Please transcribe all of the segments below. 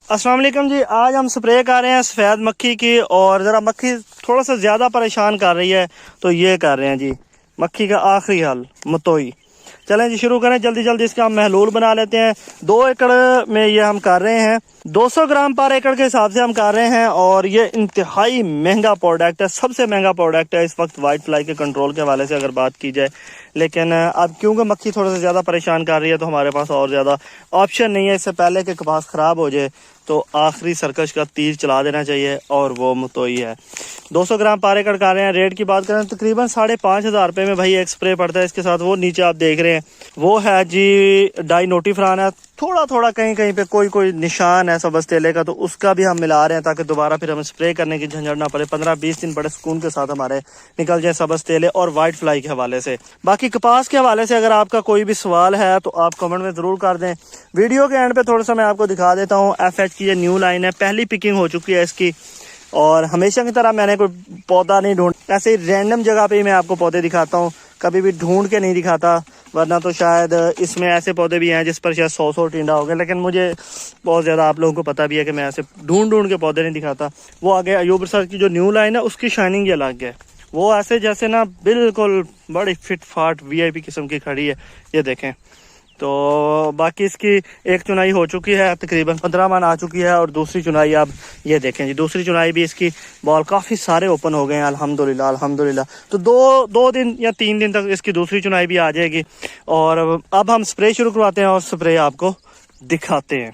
अस्सलाम वालेकुम जी। आज हम स्प्रे कर रहे हैं सफ़ेद मक्खी की, और ज़रा मक्खी थोड़ा सा ज़्यादा परेशान कर रही है तो ये कर रहे हैं जी मक्खी का आखिरी हल मतोई। चलें जी शुरू करें, जल्दी जल्दी इसका हम महलूल बना लेते हैं। 2 एकड़ में ये हम कर रहे हैं, 200 ग्राम पर एकड़ के हिसाब से हम कर रहे हैं। और ये इंतहाई महंगा प्रोडक्ट है, सबसे महंगा प्रोडक्ट है इस वक्त वाइट फ्लाई के कंट्रोल के हवाले से अगर बात की जाए। लेकिन अब क्योंकि मक्खी थोड़ा सा ज़्यादा परेशान कर रही है तो हमारे पास और ज़्यादा ऑप्शन नहीं है। इससे पहले कि कपास ख़राब हो जाए तो आखिरी सरकश का तीर चला देना चाहिए, और वो मतोई है। 200 ग्राम पर एकड़ कर रहे हैं। रेट की बात करें तकरीबन 5,500 रुपये में भाई एक स्प्रे पड़ता है। इसके साथ वो नीचे आप देख रहे हैं वो है जी डाई नोटिफ्रान है। थोड़ा थोड़ा कहीं कहीं पे कोई निशान है सबज तेले का, तो उसका भी हम मिला रहे हैं ताकि दोबारा फिर हमें स्प्रे करने की झंझट ना पड़े। 15-20 दिन बड़े सुकून के साथ हमारे निकल जाए सबज तेले और वाइट फ्लाई के हवाले से। बाकी कपास के हवाले से अगर आपका कोई भी सवाल है तो आप कमेंट में ज़रूर कर दें। वीडियो के एंड पे थोड़ा सा मैं आपको दिखा देता हूँ। FH की ये न्यू लाइन है, पहली पिकिंग हो चुकी है इसकी। और हमेशा की तरह मैंने कोई पौधा नहीं ढूंढ, ऐसे ही रैंडम जगह पे ही मैं आपको पौधे दिखाता हूँ, कभी भी ढूंढ के नहीं दिखाता। वरना तो शायद इसमें ऐसे पौधे भी हैं जिस पर शायद 100 टिंडा हो गया। लेकिन मुझे बहुत ज़्यादा आप लोगों को पता भी है कि मैं ऐसे ढूंढ के पौधे नहीं दिखाता। वो आगे अयूब सर की जो न्यू लाइन है उसकी शाइनिंग ही अलग है। वो ऐसे जैसे ना बिल्कुल बड़ी फिट फाट VIP किस्म की खड़ी है, ये देखें। तो बाकी इसकी एक चुनाई हो चुकी है, तकरीबन 15 मन आ चुकी है। और दूसरी चुनाई आप ये देखें जी, दूसरी चुनाई भी इसकी बॉल काफ़ी सारे ओपन हो गए हैं अल्हम्दुलिल्लाह अल्हम्दुलिल्लाह। तो दो दिन या 3 दिन तक इसकी दूसरी चुनाई भी आ जाएगी। और अब हम स्प्रे शुरू करवाते हैं और स्प्रे आपको दिखाते हैं।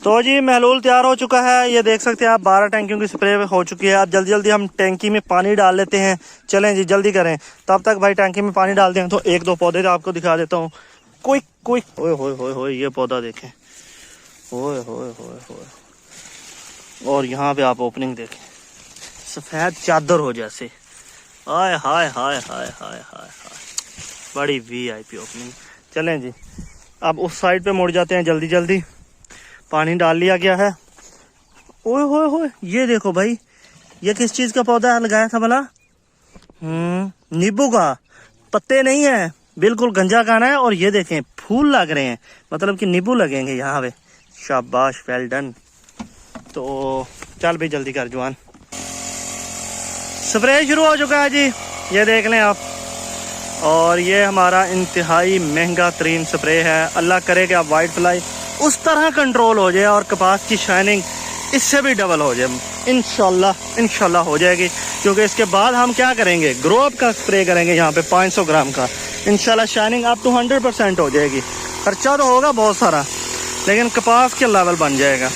तो जी महलूल तैयार हो चुका है, ये देख सकते हैं आप। 12 टैंकियों की स्प्रे हो चुकी है। अब जल्दी जल्दी हम टैंकी में पानी डाल लेते हैं। चलें जी जल्दी करें, तब तक भाई टैंकी में पानी डालते हैं। तो 1-2 पौधे तो आपको दिखा देता हूँ। कोई ओए होए ये पौधा देखें, ओए होए। और यहाँ पे आप ओपनिंग देखें, सफ़ेद चादर हो जैसे। हाय हाय हाय हाय हाय हाय हाय, बड़ी VIP ओपनिंग। चलें जी अब उस साइड पे मुड़ जाते हैं जल्दी जल्दी। पानी डाल लिया गया है। ओए होए ये देखो भाई, ये किस चीज का पौधा लगाया था भला? नींबू का। पत्ते नहीं है, बिल्कुल गंजा खाना है। और ये देखें फूल लग रहे हैं, मतलब कि नींबू लगेंगे यहाँ पे। शाबाश, वेल डन। तो चल भाई जल्दी कर जवान। स्प्रे शुरू हो चुका है जी, ये देख लें आप। और ये हमारा इंतहाई महंगा तरीन स्प्रे है। अल्लाह करे कि आप वाइट फ्लाई उस तरह कंट्रोल हो जाए और कपास की शाइनिंग इससे भी डबल हो जाए। इंशाल्लाह हो जाएगी। क्योंकि इसके बाद हम क्या करेंगे, ग्रो अप का स्प्रे करेंगे यहाँ पे 500 ग्राम का। इंशाल्लाह शाइनिंग अप टू 100% हो जाएगी। खर्चा तो होगा बहुत सारा, लेकिन कपास के लेवल बन जाएगा।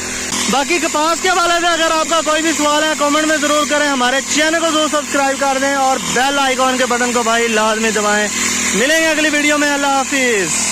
बाकी कपास के हवाले से अगर आपका कोई भी सवाल है कमेंट में ज़रूर करें। हमारे चैनल को जरूर सब्सक्राइब कर दें और बेल आइकॉन के बटन को भाई लाजमी दबाएं। मिलेंगे अगली वीडियो में। अल्लाह हाफिज़।